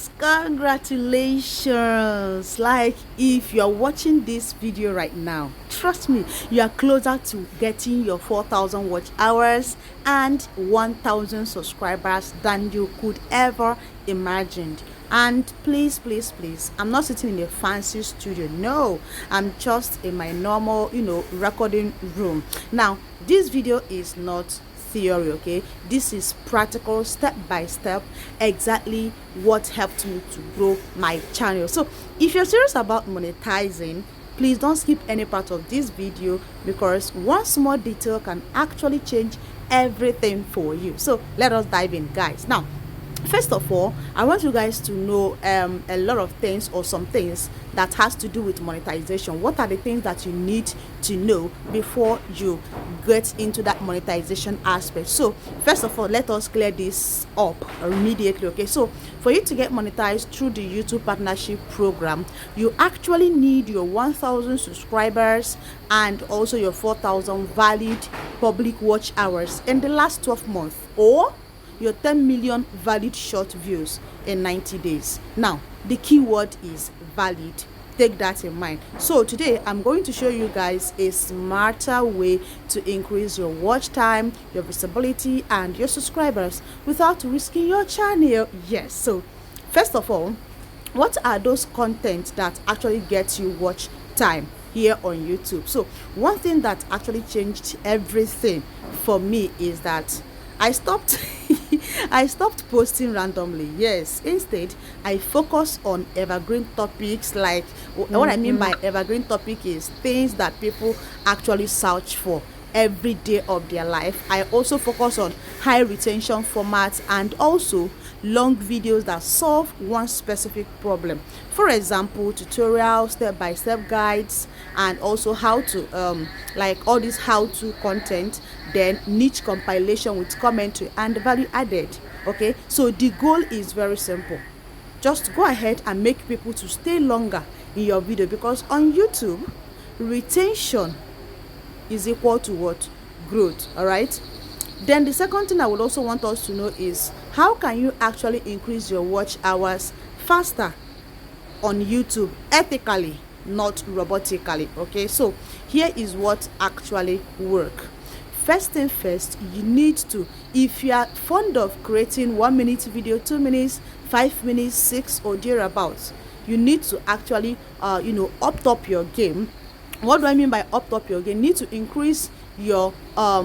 Guys, congratulations. Like, if you're watching this video right now, trust me, you are closer to getting your 4,000 watch hours and 1,000 subscribers than you could ever imagine. And please, I'm not sitting in a fancy studio. No, I'm just in my normal recording room. Now this video is not theory, okay? This is practical, step by step, exactly what helped me to grow my channel. So if you're serious about monetizing, please don't skip any part of this video, because one small detail can actually change everything for you. So let us dive in, guys. Now, first of all, I want you guys to know a lot of things, or some things that has to do with monetization. What are the things that you need to know before you get into that monetization aspect? So first of all, let us clear this up immediately, okay? So for you to get monetized through the YouTube partnership program, you actually need your 1,000 subscribers and also your 4,000 valid public watch hours in the last 12 months, or your 10 million valid short views in 90 days. Now the keyword is valid. Take that in mind. So today I'm going to show you guys a smarter way to increase your watch time, your visibility, and your subscribers without risking your channel. Yes. So first of all, what are those content that actually get you watch time here on YouTube? So one thing that actually changed everything for me is that I stopped posting randomly. Yes, instead I focus on evergreen topics. Like what I mean by evergreen topic is things that people actually search for every day of their life. I also focus on high retention formats and also long videos that solve one specific problem. For example, tutorials, step-by-step guides, and also how to like all this how-to content, then niche compilation with commentary and value added. Okay, so the goal is very simple. Just go ahead and make people to stay longer in your video, because on YouTube, retention is equal to what? Growth. All right. Then the second thing I would also want us to know is, how can you actually increase your watch hours faster on YouTube, ethically, not robotically? Okay, so here is what actually work. First thing first, you need to, if you are fond of creating 1 minute video, 2 minutes, 5 minutes, 6 or thereabouts, you need to actually up your game. What do I mean by up your game? You need to increase your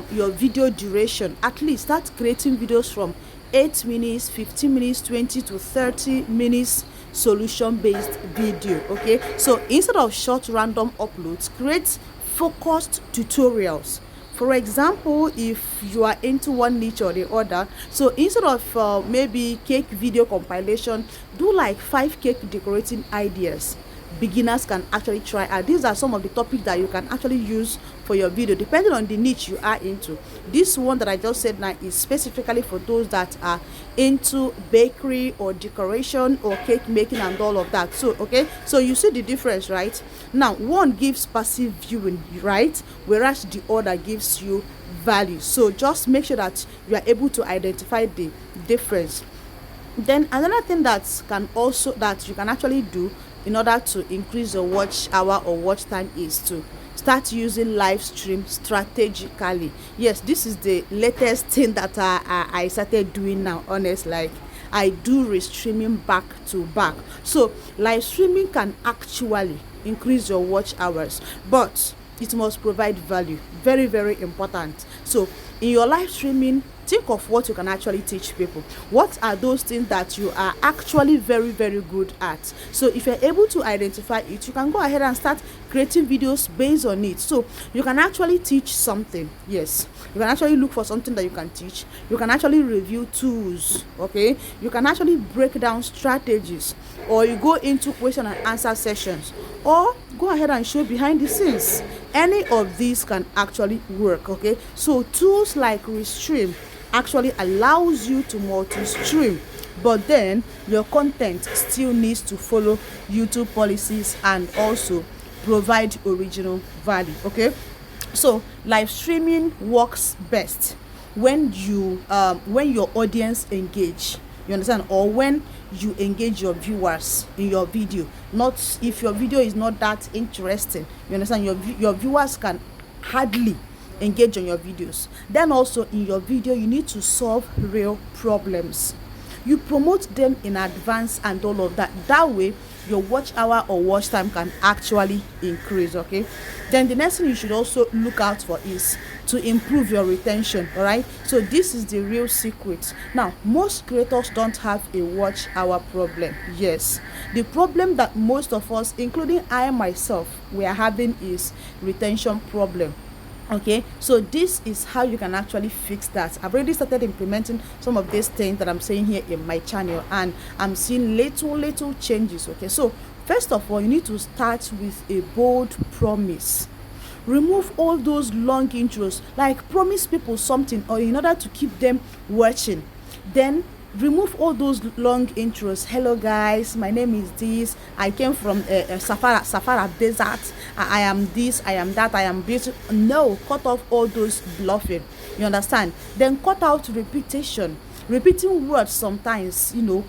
video duration. At least start creating videos from 8 minutes, 15 minutes, 20 to 30 minutes solution based video. Okay, so instead of short random uploads, create focused tutorials. For example, if you are into one niche or the other, so instead of maybe cake video compilation, do like 5 cake decorating ideas beginners can actually try. And these are some of the topics that you can actually use for your video, depending on the niche you are into. This one that I just said now is specifically for those that are into bakery or decoration or cake making and all of that. So okay, so you see the difference, right? Now one gives passive viewing, right, whereas the other gives you value. So just make sure that you are able to identify the difference. Then another thing that you can actually do in order to increase your watch hour or watch time is to start using live stream strategically. Yes, this is the latest thing that I started doing now. Honestly, like I do restreaming back to back. So live streaming can actually increase your watch hours, but it must provide value. Very, very important. So in your live streaming, think of what you can actually teach people. What are those things that you are actually very, very good at? So if you're able to identify it, you can go ahead and start creating videos based on it. So you can actually teach something. Yes, you can actually look for something that you can teach. You can actually review tools. Okay, you can actually break down strategies, or you go into question and answer sessions, or go ahead and show behind the scenes. Any of these can actually work. Okay, so tools like Restream actually allows you to multi-stream, but then your content still needs to follow YouTube policies and also provide original value. Okay, so live streaming works best when your audience engage You understand? Or when you engage your viewers in your video. Not if your video is not that interesting. You understand? Your viewers can hardly engage on your videos. Then also in your video, you need to solve real problems. You promote them in advance and all of that. That way your watch hour or watch time can actually increase. Okay, then the next thing you should also look out for is to improve your retention. All right, so this is the real secret. Now, most creators don't have a watch hour problem. Yes, the problem that most of us, including I myself, we are having is retention problem. Okay, so this is how you can actually fix that. I've already started implementing some of these things that I'm saying here in my channel, and I'm seeing little changes. Okay, so first of all, you need to start with a bold promise. Remove all those long intros, like promise people something or in order to keep them watching. Then remove all those long intros. Hello guys, my name is this, I came from Safara Desert, I am this, I am that, I am this. No, cut off all those bluffing. You understand? Then cut out repetition. Repeating words sometimes, you know,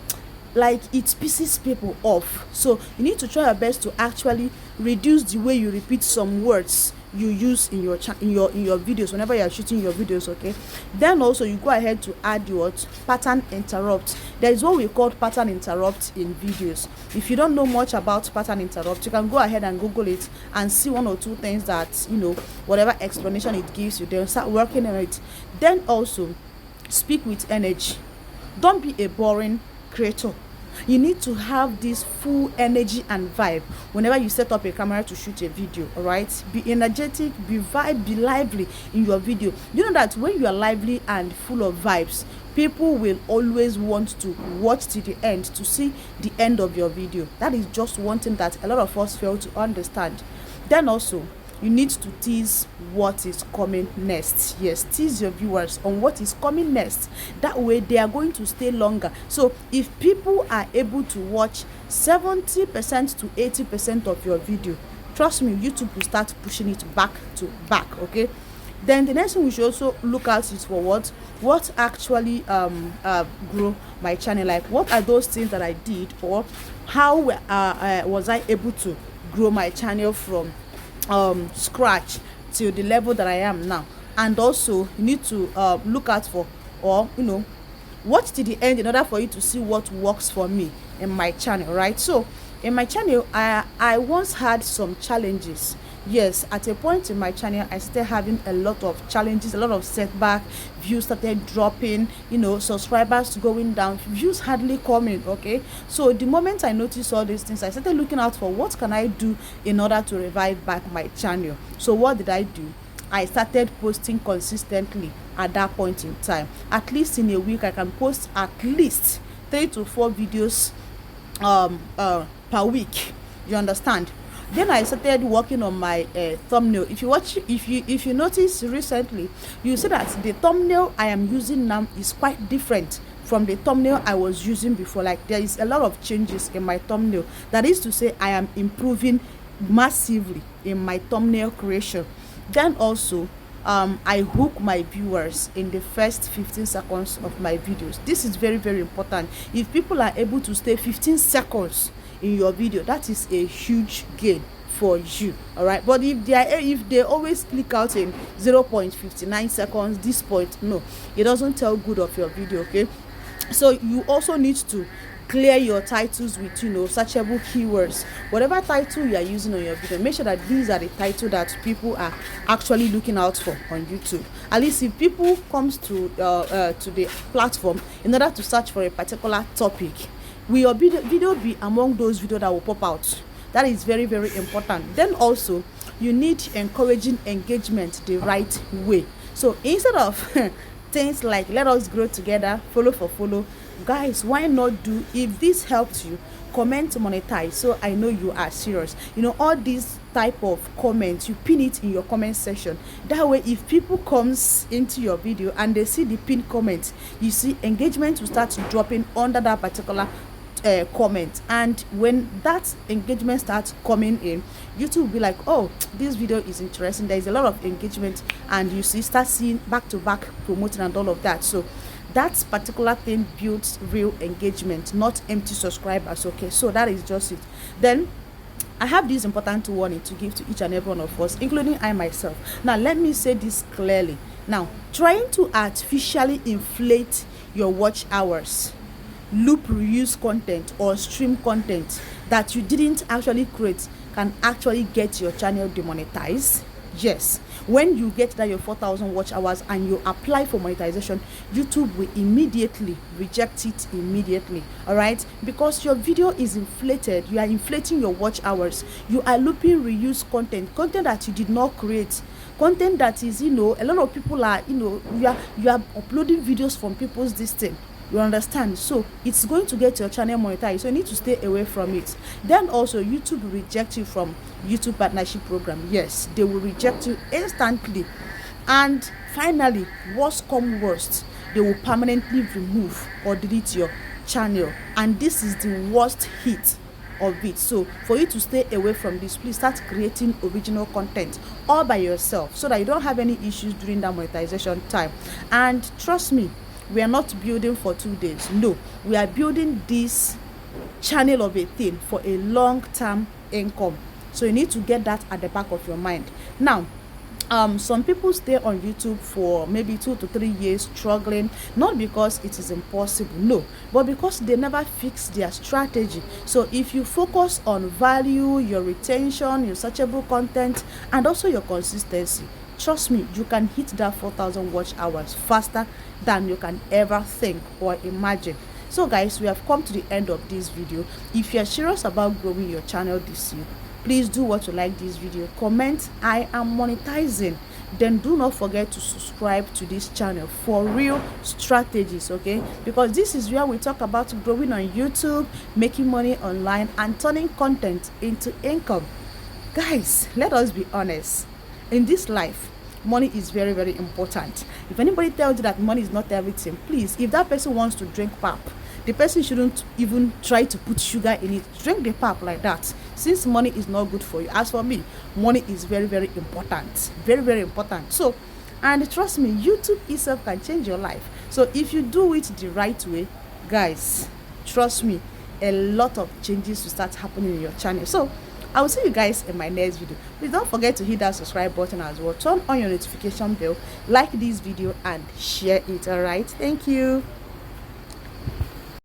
like it pisses people off. So you need to try your best to actually reduce the way you repeat some words you use in your videos whenever you are shooting your videos. Okay, then also you go ahead to add your pattern interrupt. There is what we call pattern interrupt in videos. If you don't know much about pattern interrupt, you can go ahead and Google it and see one or two things that, you know, whatever explanation it gives you, then start working on it. Then also speak with energy. Don't be a boring creator. You need to have this full energy and vibe whenever you set up a camera to shoot a video. All right, be energetic, be lively in your video. You know that when you are lively and full of vibes, people will always want to watch to the end, to see the end of your video. That is just one thing that a lot of us fail to understand. Then also you need to tease what is coming next. Yes, tease your viewers on what is coming next. That way they are going to stay longer. So if people are able to watch 70% to 80% of your video, trust me, YouTube will start pushing it back to back. Okay, then the next thing we should also look at is for what actually grow my channel. Like, what are those things that I did, or how was I able to grow my channel from scratch to the level that I am now. And also you need to look out for, or you know, watch to the end in order for you to see what works for me in my channel. Right, so in my channel I once had some challenges. Yes, at a point in my channel I started having a lot of challenges, a lot of setback. Views started dropping, you know, subscribers going down, views hardly coming. Okay, so the moment I noticed all these things, I started looking out for what can I do in order to revive back my channel. So what did I do? I started posting consistently. At that point in time, at least in a week I can post at least 3 to 4 videos per week. You understand? Then I started working on my thumbnail. If you notice recently, you see that the thumbnail I am using now is quite different from the thumbnail I was using before. Like, there is a lot of changes in my thumbnail. That is to say, I am improving massively in my thumbnail creation. Then also I hook my viewers in the first 15 seconds of my videos. This is very important. If people are able to stay 15 seconds in your video, that is a huge gain for you. All right, but if they always click out in 0.59 seconds, this point, no, it doesn't tell good of your video. Okay, so you also need to clear your titles with, you know, searchable keywords. Whatever title you are using on your video, make sure that these are the title that people are actually looking out for on YouTube. At least if people comes to the platform in order to search for a particular topic, will your video be among those videos that will pop out? That is very important. Then also you need encouraging engagement the right way. So instead of things like let us grow together, follow for follow, guys, why not do, if this helps you, comment monetize, so I know you are serious. You know, all these type of comments, you pin it in your comment section. That way if people comes into your video and they see the pinned comment, you see engagement will start dropping under that particular comment. And when that engagement starts coming in, YouTube will be like, oh, this video is interesting, there is a lot of engagement, and you see, start seeing back to back promoting and all of that. So that particular thing builds real engagement, not empty subscribers. Okay, so that is just it. Then I have this important warning to give to each and every one of us, including I myself. Now, let me say this clearly. Now, trying to artificially inflate your watch hours, loop reuse content, or stream content that you didn't actually create can actually get your channel demonetized. Yes, when you get that your 4,000 watch hours and you apply for monetization, YouTube will immediately reject it immediately. All right, because your video is inflated. You are inflating your watch hours. You are looping reuse content that you did not create, content that is, a lot of people are, you are uploading videos from people's this thing. You understand? So it's going to get your channel monetized, so you need to stay away from it. Then also, YouTube will reject you from YouTube partnership program. Yes, they will reject you instantly. And finally, worst come worst, they will permanently remove or delete your channel, and this is the worst hit of it. So for you to stay away from this, please start creating original content all by yourself, so that you don't have any issues during that monetization time. And trust me, we are not building for 2 days. No, we are building this channel of a thing for a long-term income. So you need to get that at the back of your mind. Now, some people stay on YouTube for maybe 2 to 3 years struggling, not because it is impossible, no, but because they never fix their strategy. So if you focus on value, your retention, your searchable content, and also your consistency, trust me, you can hit that 4,000 watch hours faster than you can ever think or imagine. So guys, we have come to the end of this video. If you're serious about growing your channel this year, please do what you like this video, comment I am monetizing, then do not forget to subscribe to this channel for real strategies, okay? Because this is where we talk about growing on YouTube, making money online, and turning content into income. Guys, let us be honest. In this life, money is very, very important. If anybody tells you that money is not everything, please, if that person wants to drink pap, the person shouldn't even try to put sugar in it. Drink the pap like that, since money is not good for you. As for me, money is very, very important. Very, very important. So, and trust me, YouTube itself can change your life. So if you do it the right way, guys, trust me, a lot of changes will start happening in your channel. So I will see you guys in my next video. Please don't forget to hit that subscribe button as well. Turn on your notification bell, like this video, and share it. All right, thank you.